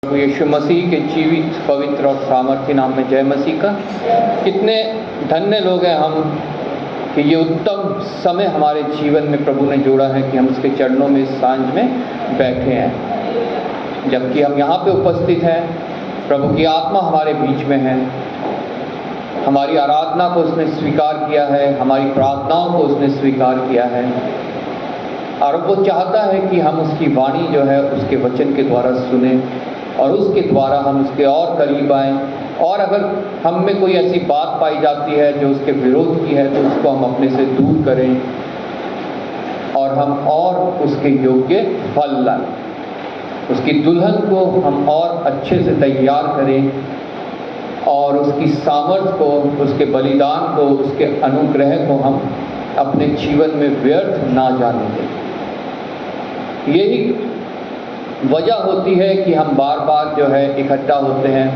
प्रभु यीशु मसीह के जीवित पवित्र और सामर्थ्य नाम में जय मसीह का। कितने धन्य लोग हैं हम कि ये उत्तम समय हमारे जीवन में प्रभु ने जोड़ा है कि हम उसके चरणों में सांझ में बैठे हैं। जबकि हम यहाँ पे उपस्थित हैं, प्रभु की आत्मा हमारे बीच में है। हमारी आराधना को उसने स्वीकार किया है, हमारी प्रार्थनाओं को उसने स्वीकार किया है और वो चाहता है कि हम उसकी वाणी जो है उसके वचन के द्वारा सुने और उसके द्वारा हम उसके और करीब आएँ। और अगर हम में कोई ऐसी बात पाई जाती है जो उसके विरोध की है तो उसको हम अपने से दूर करें और हम और उसके योग्य फल लाएं। उसकी दुल्हन को हम और अच्छे से तैयार करें और उसकी सामर्थ को, उसके बलिदान को, उसके अनुग्रह को हम अपने जीवन में व्यर्थ ना जाने दें। यही वजह होती है कि हम बार बार जो है इकट्ठा होते हैं।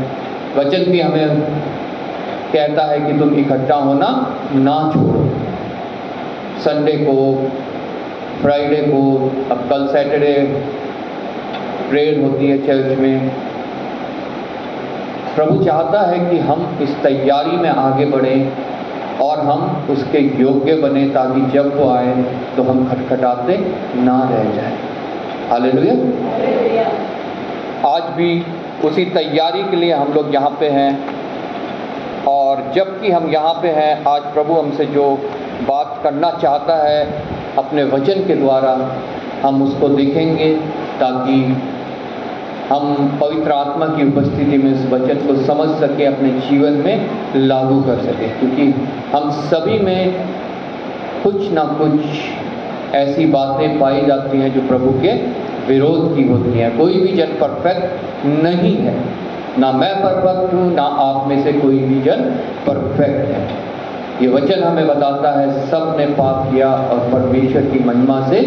वचन भी हमें कहता है कि तुम इकट्ठा होना ना छोड़ो। संडे को, फ्राइडे को, अब कल सैटरडे प्रेयर होती है चर्च में। प्रभु चाहता है कि हम इस तैयारी में आगे बढ़ें और हम उसके योग्य बने ताकि जब वो आए तो हम खटखटाते ना रह जाएं। हालेलुया। आज भी उसी तैयारी के लिए हम लोग यहाँ पे हैं और जबकि हम यहाँ पे हैं, आज प्रभु हमसे जो बात करना चाहता है अपने वचन के द्वारा हम उसको देखेंगे ताकि हम पवित्र आत्मा की उपस्थिति में इस वचन को समझ सके, अपने जीवन में लागू कर सके। क्योंकि हम सभी में कुछ ना कुछ ऐसी बातें पाई जाती हैं जो प्रभु के विरोध की होती हैं। कोई भी जन परफेक्ट नहीं है, ना मैं परफेक्ट हूँ, ना आप में से कोई भी जन परफेक्ट है। ये वचन हमें बताता है सब ने पाप किया और परमेश्वर की महिमा से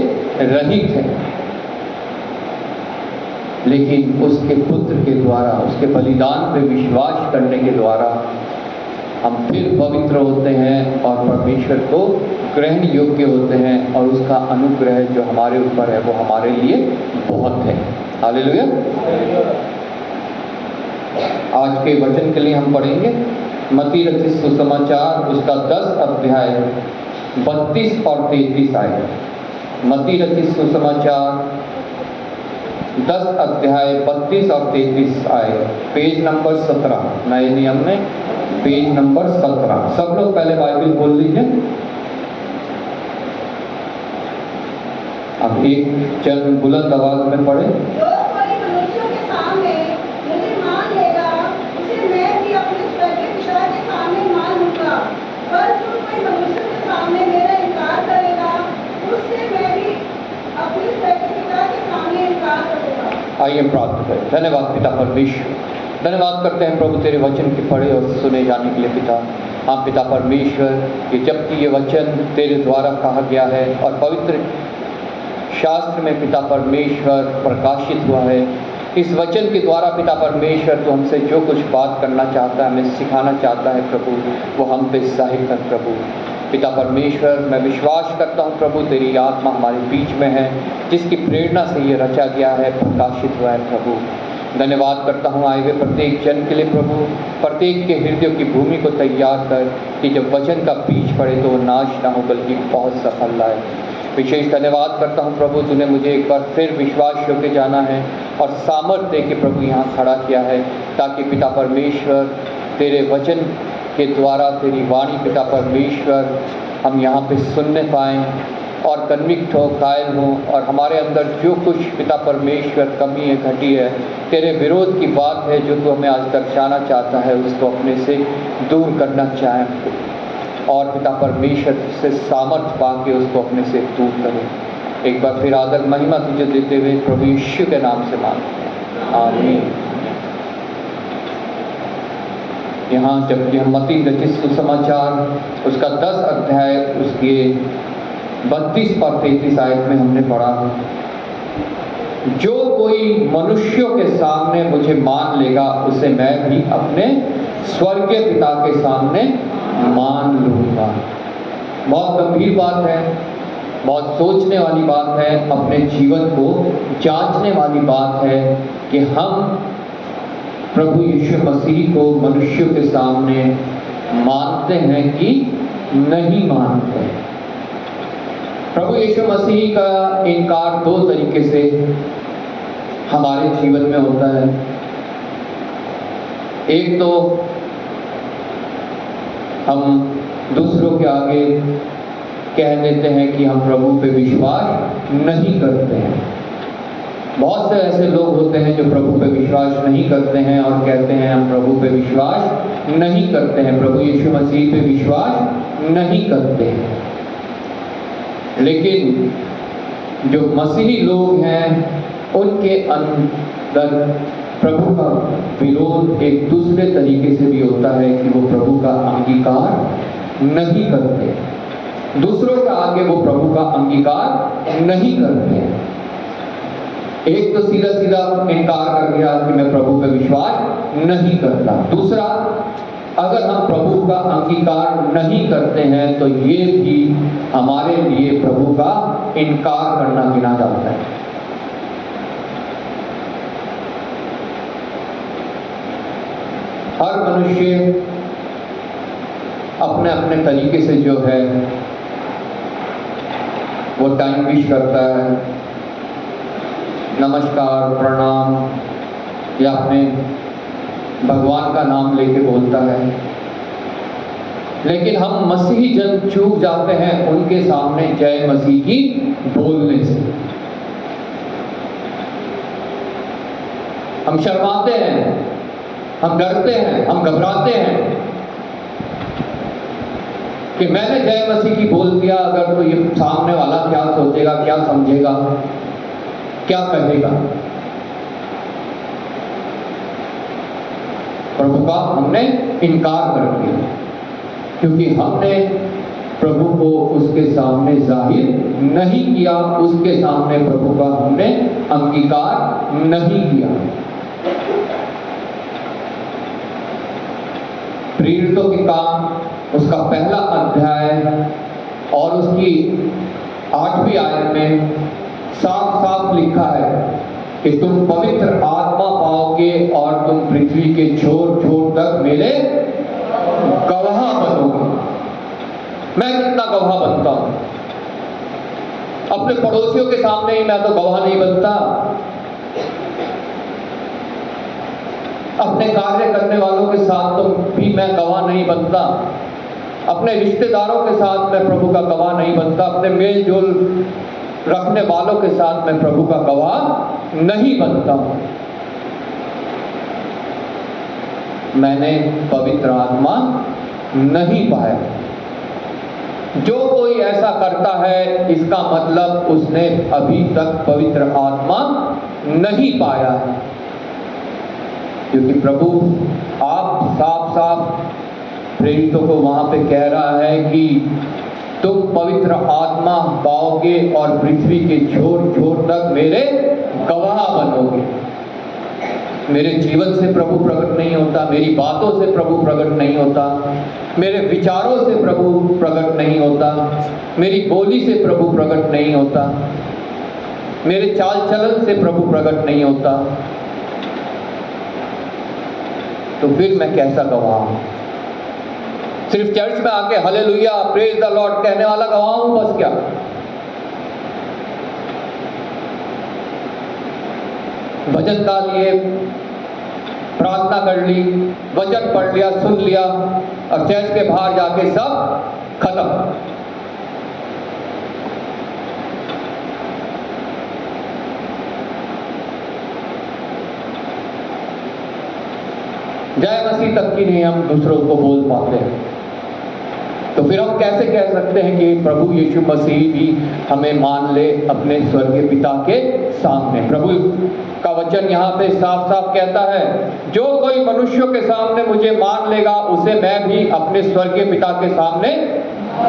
रहित है। लेकिन उसके पुत्र के द्वारा, उसके बलिदान पे विश्वास करने के द्वारा हम फिर पवित्र होते हैं और परमेश्वर को ग्रहण योग्य होते हैं और उसका अनुग्रह जो हमारे ऊपर है वो हमारे लिए बहुत है। हालेलुया। आज के वचन के लिए हम पढ़ेंगे मत्ती रचित सुसमाचार उसका 10 अध्याय 32 और 33 आयत। मत्ती रचित सुसमाचार 10 अध्याय 32 और 33 आयत, पेज नंबर 17, नए नियम में पेज नंबर 17। सब लोग पहले बाइबल खोल लीजिए। अब एक जन बुलंद आवाज में पढ़े। जो कोई मनुष्यों के सामने मुझे मान लेगा, उसे मैं भी अपने स्वर्गीय पिता के सामने मान लूंगा। पर जो कोई मनुष्यों के सामने मेरा इनकार करेगा, उससे मैं भी अपने स्वर्गीय पिता के सामने इनकार करूंगा। आइए प्रार्थना करें। धन्यवाद पिता परमेश्वर, धन्यवाद करते हैं प्रभु तेरे वचन के पढ़े और सुने जाने के लिए पिता। हाँ पिता परमेश्वर, कि जबकि ये वचन तेरे द्वारा कहा गया है और पवित्र शास्त्र में पिता परमेश्वर प्रकाशित हुआ है, इस वचन के द्वारा पिता परमेश्वर तो हमसे जो कुछ बात करना चाहता है, हमें सिखाना चाहता है प्रभु, वो हम पे जाहिर कर प्रभु। पिता परमेश्वर, मैं विश्वास करता हूँ प्रभु तेरी आत्मा हमारे बीच में है, जिसकी प्रेरणा से ये रचा गया है, प्रकाशित हुआ है प्रभु। धन्यवाद करता हूँ आए हुए प्रत्येक जन के लिए प्रभु, प्रत्येक के हृदय की भूमि को तैयार कर कि जब वचन का बीज पड़े तो वो नाश ना हो बल्कि बहुत सफल लाए। विशेष धन्यवाद करता हूँ प्रभु, तूने मुझे एक बार फिर विश्वास योग्य जाना है और सामर्थ्य दे के प्रभु यहाँ खड़ा किया है ताकि पिता परमेश्वर तेरे वचन के द्वारा, तेरी वाणी पिता परमेश्वर हम यहाँ पे सुनने पाएँ और कन्विक्ट हो, कायल हो और हमारे अंदर जो कुछ पिता परमेश्वर कमी है, घटी है, तेरे विरोध की बात है जो तू हमें आज दर्शाना चाहता है, उसको अपने से दूर करना चाहें और पिता परमेश्वर से सामर्थ पाके उसको अपने से दूर करें। एक बार फिर आदर महिमा तुझे देते हुए प्रभु यीशु के नाम से मांगते हैं, आमीन। यहाँ जबकि हम मत्ती रचित सुसमाचार उसका 10 अध्याय उसके 32 और 33 आयत में हमने पढ़ा, जो कोई मनुष्यों के सामने मुझे मान लेगा, उसे मैं भी अपने स्वर्गीय पिता के सामने मान लूंगा। बहुत गंभीर बात है, बहुत सोचने वाली बात है, अपने जीवन को जांचने वाली बात है कि हम प्रभु यीशु मसीह को मनुष्यों के सामने मानते हैं कि नहीं मानते। प्रभु यीशु मसीह का इनकार दो तरीके से हमारे जीवन में होता है। एक तो हम दूसरों के आगे कह देते हैं कि हम प्रभु पे विश्वास नहीं करते हैं। बहुत से ऐसे लोग होते हैं जो प्रभु पे विश्वास नहीं करते हैं और कहते हैं हम प्रभु पे विश्वास नहीं करते हैं, प्रभु यीशु मसीह पे विश्वास नहीं करते हैं। लेकिन जो मसीही लोग हैं उनके अंदर प्रभु का विरोध एक दूसरे तरीके से भी होता है कि वो प्रभु का अंगीकार नहीं करते, दूसरों के आगे वो प्रभु का अंगीकार नहीं करते। एक तो सीधा सीधा इनकार कर दिया कि मैं प्रभु पे विश्वास नहीं करता। दूसरा, अगर हम प्रभु का अंगीकार नहीं करते हैं तो ये भी हमारे लिए प्रभु का इनकार करना गिना जाता है। हर मनुष्य अपने अपने तरीके से जो है वो टाइम विश करता है, नमस्कार, प्रणाम या अपने भगवान का नाम लेके बोलता है। लेकिन हम मसीही जन चूक जाते हैं उनके सामने जय मसीह की बोलने से। हम शर्माते हैं, हम डरते हैं, हम घबराते हैं कि मैंने जय मसीह की बोल दिया, अगर तो ये सामने वाला क्या सोचेगा, क्या समझेगा, क्या कहेगा। प्रभु का हमने इनकार कर दिया क्योंकि हमने प्रभु को उसके सामने जाहिर नहीं किया, उसके सामने प्रभु का हमने अंगीकार नहीं किया। प्रेरितों के काम उसका पहला अध्याय और उसकी 8वीं आयत में साफ साफ लिखा है कि तुम पवित्र आत्मा पाओगे और तुम पृथ्वी के छोर छोर तक मेरे गवाह बनोगे। मैं कितना गवाह बनता हूं, अपने पड़ोसियों के सामने ही मैं तो गवाह नहीं बनता, अपने कार्य करने वालों के साथ तो भी मैं गवाह नहीं बनता, अपने रिश्तेदारों के साथ मैं प्रभु का गवाह नहीं बनता, अपने मेल जोल रखने वालों के साथ मैं प्रभु का गवाह नहीं बनता। मैंने पवित्र आत्मा नहीं पाया। जो कोई ऐसा करता है इसका मतलब उसने अभी तक पवित्र आत्मा नहीं पाया है, क्योंकि प्रभु आप साफ साफ प्रेरितों को वहां पे कह रहा है कि तुम पवित्र आत्मा पाओगे और पृथ्वी के छोर छोर तक मेरे गवाह बनोगे। मेरे जीवन से प्रभु प्रकट नहीं होता, मेरी बातों से प्रभु प्रकट नहीं होता, मेरे विचारों से प्रभु प्रकट नहीं होता, मेरी बोली से प्रभु प्रकट नहीं होता, मेरे चाल चलन से प्रभु प्रकट नहीं होता, तो फिर मैं कैसा गवाह हूं? सिर्फ चर्च में आके हालेलुया प्रेज द लॉर्ड कहने वाला गवाह हूं बस क्या? भजन गा लिए, प्रार्थना कर ली, वचन पढ़ लिया, सुन लिया और चर्च के बाहर जाके सब खत्म। जय मसीह तक की नहीं हम दूसरों को बोल पाते हैं, तो फिर हम कैसे कह सकते हैं कि प्रभु यीशु मसीह भी हमें मान ले अपने स्वर्गीय पिता के सामने? प्रभु का वचन यहाँ पे साफ साफ कहता है, जो कोई मनुष्यों के सामने मुझे मान लेगा उसे मैं भी अपने स्वर्गीय पिता के सामने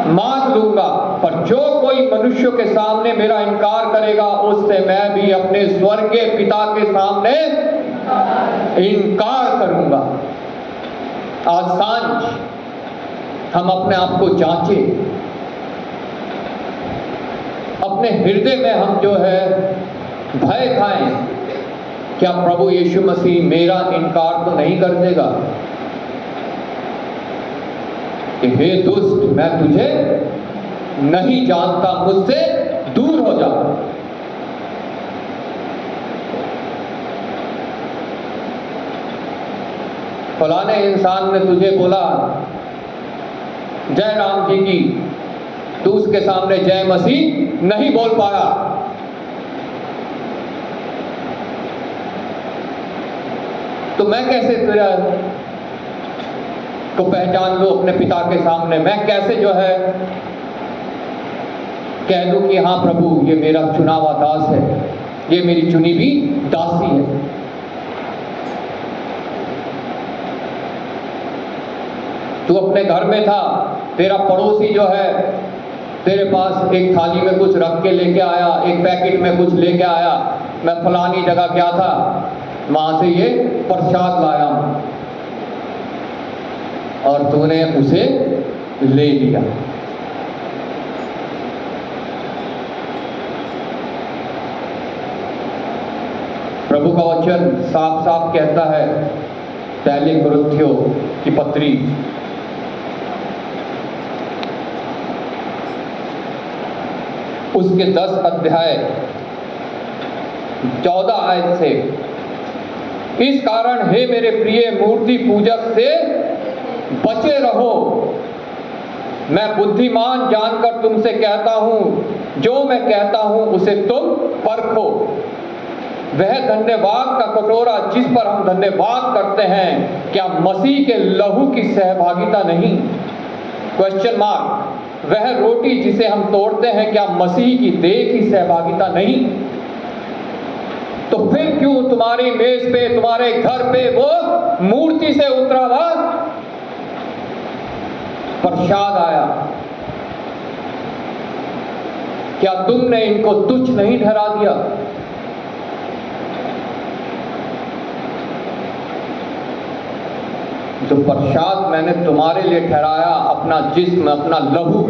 मान लूंगा, पर जो कोई मनुष्यों के सामने मेरा इनकार करेगा उससे मैं भी अपने स्वर्गीय पिता के सामने इनकार करूंगा। आज सांझ हम अपने आप को जांचें, अपने हृदय में हम जो है भय खाएं क्या प्रभु यीशु मसीह मेरा इनकार तो नहीं कर देगा कि हे दुष्ट, मैं तुझे नहीं जानता, मुझसे दूर हो जा। फलाने इंसान ने तुझे बोला जय राम जी की, तू उसके सामने जय मसीह नहीं बोल पाया। तो मैं कैसे तेरा को पहचान लूं अपने पिता के सामने? मैं कैसे जो है कह दूं कि हाँ प्रभु, ये मेरा चुना हुआ दास है, ये मेरी चुनी हुई दासी है। तू अपने घर में था, तेरा पड़ोसी जो है तेरे पास एक थाली में कुछ रख के लेके आया, एक पैकेट में कुछ लेके आया, मैं फलानी जगह गया था, वहां से ये प्रसाद लाया और तूने उसे ले लिया। प्रभु का वचन साफ साफ कहता है, पहली कुरिन्थियों की पत्री उसके 10 अध्याय 14 आयत से, इस कारण हे मेरे प्रिय मूर्ति पूजक से बचे रहो। मैं बुद्धिमान जानकर तुमसे कहता हूं, जो मैं कहता हूं उसे तुम परखो। वह धन्यवाद का कटोरा जिस पर हम धन्यवाद करते हैं, क्या मसीह के लहू की सहभागिता नहीं? Question mark. वह रोटी जिसे हम तोड़ते हैं, क्या मसीह की देह की सहभागिता नहीं? तो फिर क्यों तुम्हारी मेज पे, तुम्हारे घर पे वो मूर्ति से उतरा हुआ प्रसाद आया? क्या तुमने इनको तुच्छ नहीं ठहरा दिया? जो प्रसाद मैंने तुम्हारे लिए ठहराया, अपना जिस्म, अपना लहू,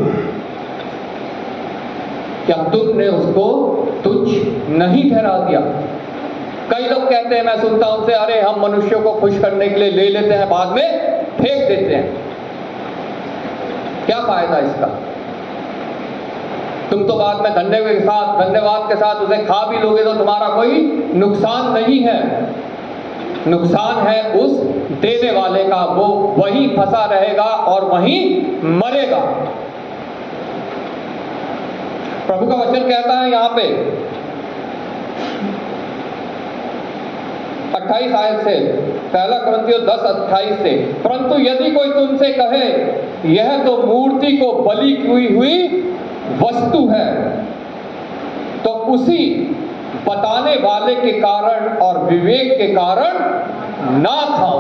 क्या तुमने उसको तुच्छ नहीं ठहरा दिया? कई लोग कहते हैं, मैं सुनता हूं उनसे, अरे हम मनुष्यों को खुश करने के लिए ले लेते हैं, बाद में फेंक देते हैं। क्या फायदा इसका? तुम तो बाद में धन्यवाद के साथ उसे खा भी लोगे, तो तुम्हारा कोई नुकसान नहीं है। नुकसान है उस देने वाले का, वो वहीं फंसा रहेगा और वहीं मरेगा। प्रभु का वचन कहता है यहां पे 28 आयत से, पहला कुरिन्थियों 10:28 से, परंतु यदि कोई तुमसे कहे यह तो मूर्ति को बलि की हुई वस्तु है, तो उसी बताने वाले के कारण और विवेक के कारण ना खाओ।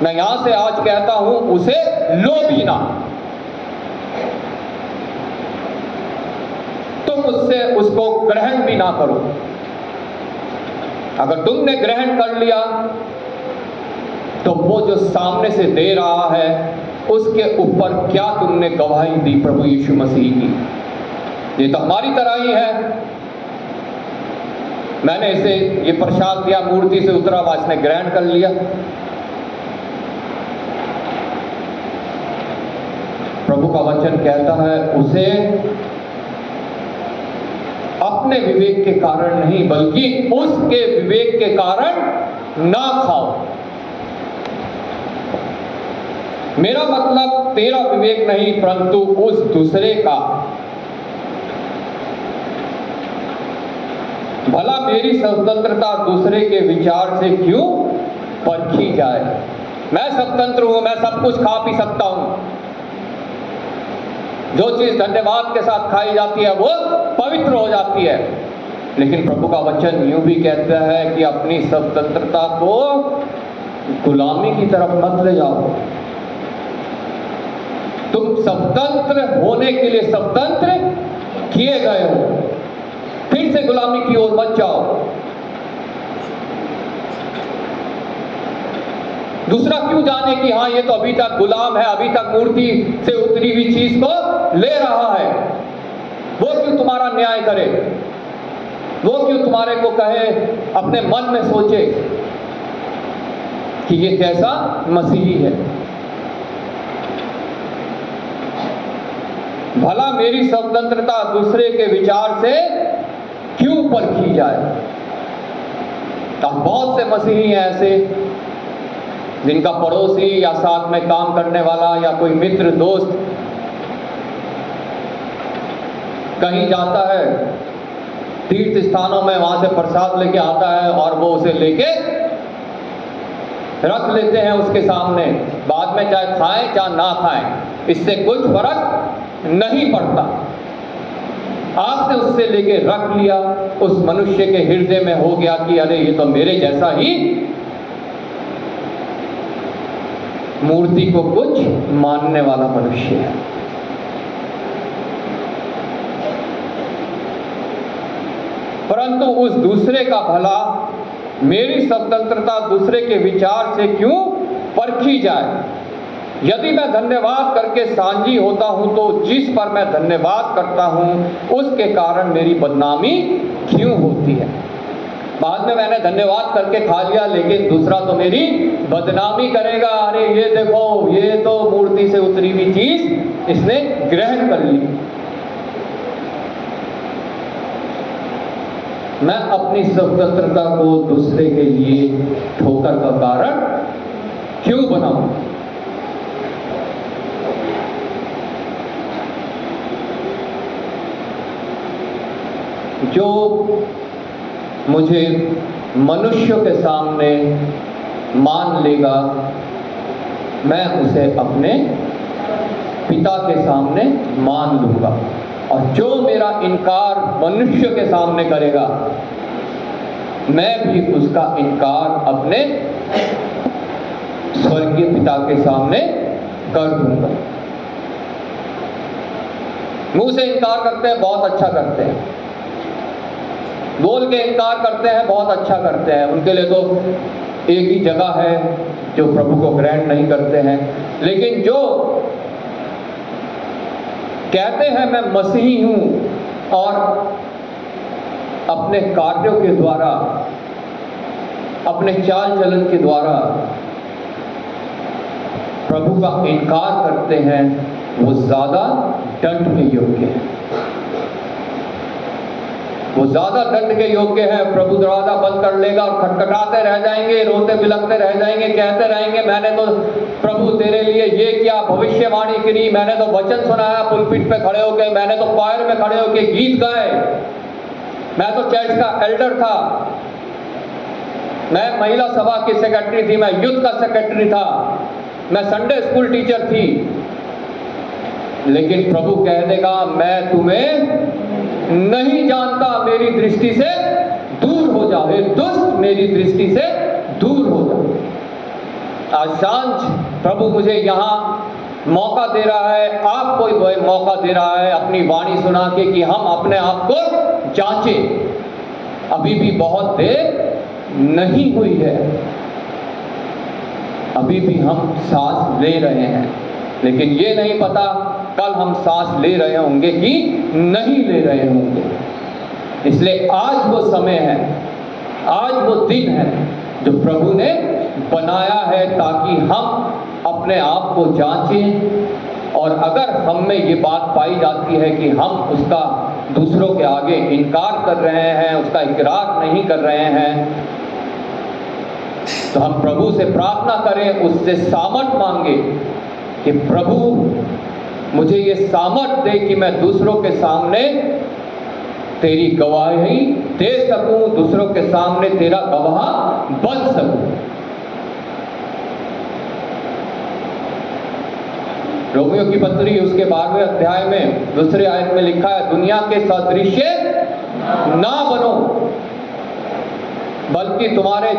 मैं यहां से आज कहता हूं, उसे लो भी ना। तुम उससे उसको ग्रहण भी ना करो। अगर तुमने ग्रहण कर लिया तो वो जो सामने से दे रहा है उसके ऊपर क्या तुमने गवाही दी प्रभु यीशु मसीह की? ये तो हमारी तरह ही है। मैंने इसे ये प्रसाद दिया, मूर्ति से उतरा हुआ, इसने ग्रहण कर लिया। प्रभु का वचन कहता है उसे अपने विवेक के कारण नहीं, बल्कि उसके विवेक के कारण ना खाओ। मेरा मतलब तेरा विवेक नहीं, परंतु उस दूसरे का। भला मेरी स्वतंत्रता दूसरे के विचार से क्यों परखी जाए? मैं स्वतंत्र हूं, मैं सब कुछ खा पी सकता हूं। जो चीज धन्यवाद के साथ खाई जाती है वो पवित्र हो जाती है। लेकिन प्रभु का वचन यूं भी कहता है कि अपनी स्वतंत्रता को गुलामी की तरफ मत ले जाओ। तुम स्वतंत्र होने के लिए स्वतंत्र किए गए हो, फिर से गुलामी की ओर मत जाओ। दूसरा क्यों जाने कि हाँ ये तो अभी तक गुलाम है, अभी तक मूर्ति से उतरी हुई चीज को ले रहा है, वो क्यों तुम्हारा न्याय करे? वो क्यों तुम्हारे को कहे, अपने मन में सोचे कि ये कैसा मसीही है। भला मेरी स्वतंत्रता दूसरे के विचार से क्यों परखी जाए। अब बहुत से मसीही हैं ऐसे जिनका पड़ोसी या साथ में काम करने वाला या कोई मित्र दोस्त कहीं जाता है तीर्थ स्थानों में, वहां से प्रसाद लेके आता है और वो उसे लेके रख लेते हैं उसके सामने। बाद में चाहे खाएं चाहे ना खाएं, इससे कुछ फर्क नहीं पड़ता। आपने उससे लेके रख लिया, उस मनुष्य के हृदय में हो गया कि अरे ये तो मेरे जैसा ही मूर्ति को कुछ मानने वाला मनुष्य है। परंतु उस दूसरे का भला मेरी स्वतंत्रता दूसरे के विचार से क्यों परखी जाए। यदि मैं धन्यवाद करके सांझी होता हूं तो जिस पर मैं धन्यवाद करता हूं उसके कारण मेरी बदनामी क्यों होती है। बाद में मैंने धन्यवाद करके खा लिया, लेकिन दूसरा तो मेरी बदनामी करेगा, अरे ये देखो ये तो मूर्ति से उतरी हुई चीज इसने ग्रहण कर ली। मैं अपनी स्वतंत्रता को दूसरे के लिए ठोकर का कारण क्यों बनाऊं। जो मुझे मनुष्यों के सामने मान लेगा, मैं उसे अपने पिता के सामने मान लूंगा। और जो मेरा इनकार मनुष्य के सामने करेगा, मैं भी उसका इनकार अपने स्वर्गीय पिता के सामने कर दूंगा। मुंह से इनकार करते हैं, बहुत अच्छा करते हैं, बोल के इनकार करते हैं, बहुत अच्छा करते हैं। उनके लिए तो एक ही जगह है जो प्रभु को ग्रहण नहीं करते हैं। लेकिन जो कहते हैं मैं मसीही हूं और अपने कार्यों के द्वारा, अपने चाल चलन के द्वारा प्रभु का इनकार करते हैं, वो ज्यादा दंड के योग्य है। वो ज्यादा दंड के योग्य है। प्रभु दरवाजा बंद कर लेगा और खटखटाते रह जाएंगे, रोते बिलखते रह जाएंगे, कहते रहेंगे मैंने तो प्रभु तेरे लिए ये किया, भविष्यवाणी करी, मैंने तो वचन सुनाया पुलपिट पे खड़े होके, मैंने तो क्वायर में खड़े होके गीत गाए, मैं तो चर्च का एल्डर था, मैं महिला सभा की सेक्रेटरी थी, मैं यूथ का सेक्रेटरी था, मैं संडे स्कूल टीचर थी। लेकिन प्रभु कह देगा मैं तुम्हें नहीं जानता, मेरी दृष्टि से दूर हो जाओ, हे दुष्ट, मेरी दृष्टि से दूर हो जाओ। आज सांझ प्रभु मुझे यहाँ मौका दे रहा है, आपको मौका दे रहा है अपनी वाणी सुना के कि हम अपने आप को जांचें। अभी भी बहुत देर नहीं हुई है, अभी भी हम सांस ले रहे हैं, लेकिन ये नहीं पता कल हम सांस ले रहे होंगे कि नहीं ले रहे होंगे। इसलिए आज वो समय है, आज वो दिन है जो प्रभु ने बनाया है ताकि हम अपने आप को जांचें। और अगर हम में ये बात पाई जाती है कि हम उसका दूसरों के आगे इनकार कर रहे हैं, उसका इकरार नहीं कर रहे हैं, तो हम प्रभु से प्रार्थना करें, उससे सामर्थ मांगे कि प्रभु मुझे ये सामर्थ दे कि मैं दूसरों के सामने तेरी गवाही दे सकूं, दूसरों के सामने तेरा गवाह बन सकूं। रोमियो की पत्री उसके 12वें अध्याय में दूसरे आयत में लिखा है, दुनिया के सदृश्य ना बनो, बल्कि तुम्हारे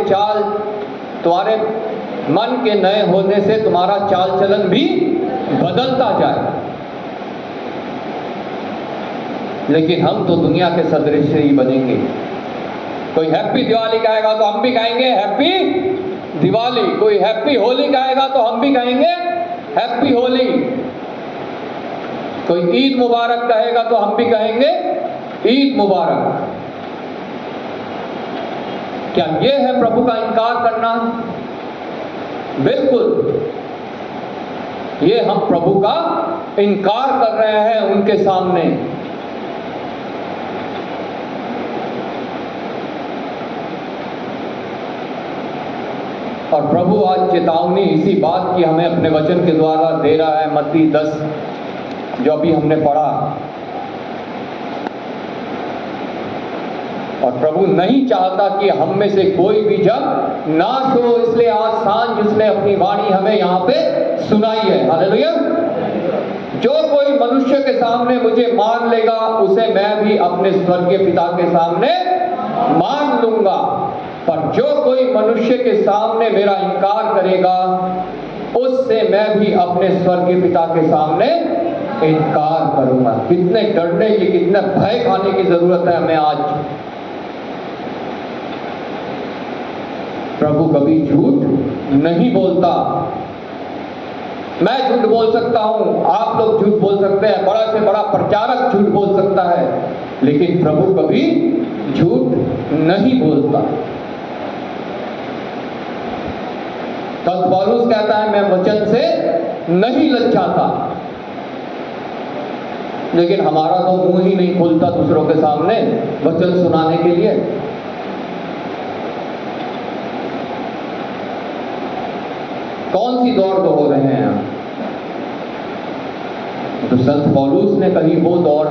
मन के नए होने से तुम्हारा चाल चलन भी बदलता जाए। लेकिन हम तो दुनिया के सदृश्य ही बनेंगे। कोई हैप्पी दिवाली कहेगा तो हम भी कहेंगे हैप्पी दिवाली, कोई हैप्पी होली कहेगा तो हम भी कहेंगे हैप्पी होली, कोई ईद मुबारक कहेगा तो हम भी कहेंगे ईद मुबारक। क्या ये है प्रभु का इनकार करना? बिल्कुल, ये हम प्रभु का इनकार कर रहे हैं उनके सामने। और प्रभु आज चेतावनी इसी बात की हमें अपने वचन के द्वारा दे रहा है। मत्ती 10 जो अभी हमने पढ़ा, और प्रभु नहीं चाहता कि हम में से कोई भी जन नाश हो, इसलिए आज सांझ उसने अपनी वाणी हमें यहाँ पे सुनाई है। हालेलुया। जो कोई मनुष्य के सामने मुझे मान लेगा, उसे मैं भी अपने स्वर्गीय पिता के सामने मान लूंगा। पर जो कोई मनुष्य के सामने मेरा इनकार करेगा, उससे मैं भी अपने स्वर्गीय पिता के सामने इनकार करूंगा। कितने डरने की, कितने भय खाने की जरूरत है हमें आज। प्रभु कभी झूठ नहीं बोलता। मैं झूठ बोल सकता हूं, आप लोग झूठ बोल सकते हैं, बड़ा से बड़ा प्रचारक झूठ बोल सकता है, लेकिन प्रभु कभी झूठ नहीं बोलता। संत पौलुस कहता है, मैं वचन से नहीं लज्जाता। लेकिन हमारा तो मुंह ही नहीं खुलता दूसरों के सामने वचन सुनाने के लिए। कौन सी दौड़ हो रहे हैं? तो संत पौलुस ने कही वो दौड़,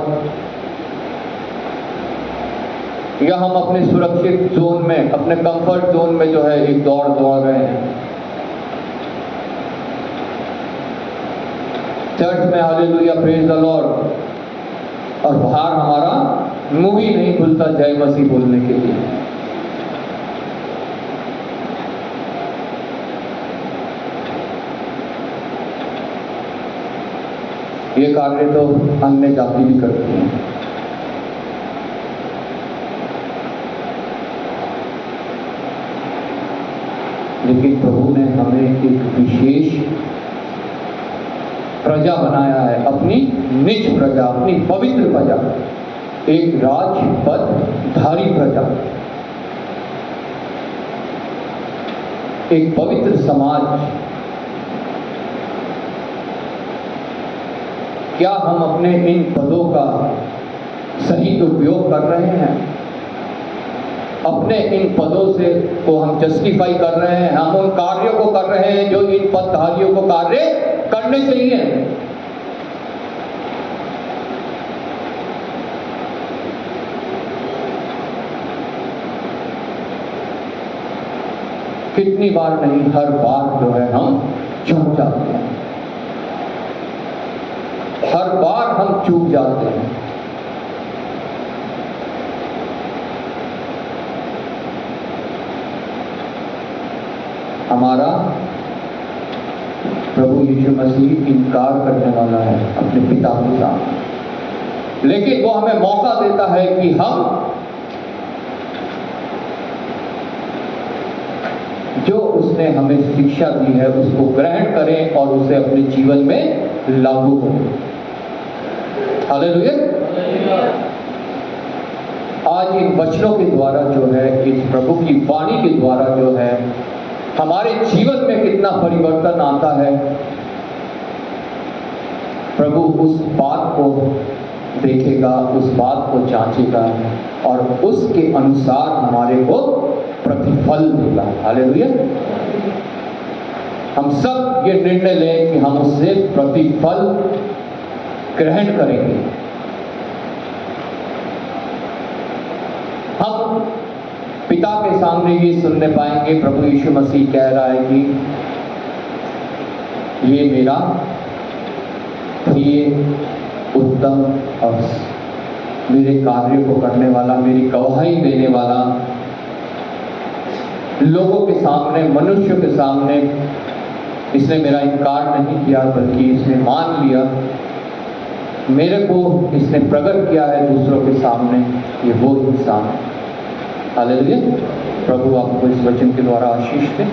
या हम अपने सुरक्षित जोन में, अपने कंफर्ट जोन में जो है एक दौड़ दौड़ रहे हैं। चर्च में हालेलुया, प्रेज द लॉर्ड, और बाहर हमारा मुंह ही नहीं खुलता जय मसीह बोलने के लिए। ये कार्य तो अन्य जाति भी करती हैं। लेकिन प्रभु ने हमें एक विशेष प्रजा बनाया है, अपनी निज प्रजा, अपनी पवित्र प्रजा, एक राजपदधारी प्रजा, एक पवित्र समाज। क्या हम अपने इन पदों का सही उपयोग कर रहे हैं? अपने इन पदों से को हम जस्टिफाई कर रहे हैं, हम उन कार्यों को कर रहे हैं जो इन पदधारियों को कार्य करने चाहिए। कितनी बार नहीं, हर बार जो है हम चूक जाते हैं, हर बार हम चूक जाते हैं। हमारा प्रभु यीशु मसीह इनकार करने वाला है अपने पिता के सामने, लेकिन वो हमें मौका देता है कि हम जो उसने हमें शिक्षा दी है उसको ग्रहण करें और उसे अपने जीवन में लागू करें। हालेलुया। आज इन वचनों के द्वारा जो है, इस प्रभु की वाणी के द्वारा जो है, हमारे जीवन में कितना परिवर्तन आता है। प्रभु उस बात को देखेगा, उस बात को जांचेगा और उसके अनुसार हमारे को प्रतिफल देगा। हालेलुया। हम सब ये निर्णय लें कि हम उससे प्रतिफल ग्रहण करेंगे। हम पिता के सामने ये सुनने पाएंगे, प्रभु यीशु मसीह कह रहा है कि ये मेरा प्रिय, उत्तम और मेरे कार्य को करने वाला, मेरी गवाही देने वाला, लोगों के सामने, मनुष्य के सामने इसने मेरा इनकार नहीं किया, बल्कि इसने मान लिया, मेरे को इसने प्रकट किया है दूसरों के सामने। ये वो इंसान। हालेलुया। प्रभु आपको इस वचन के द्वारा आशीष दे।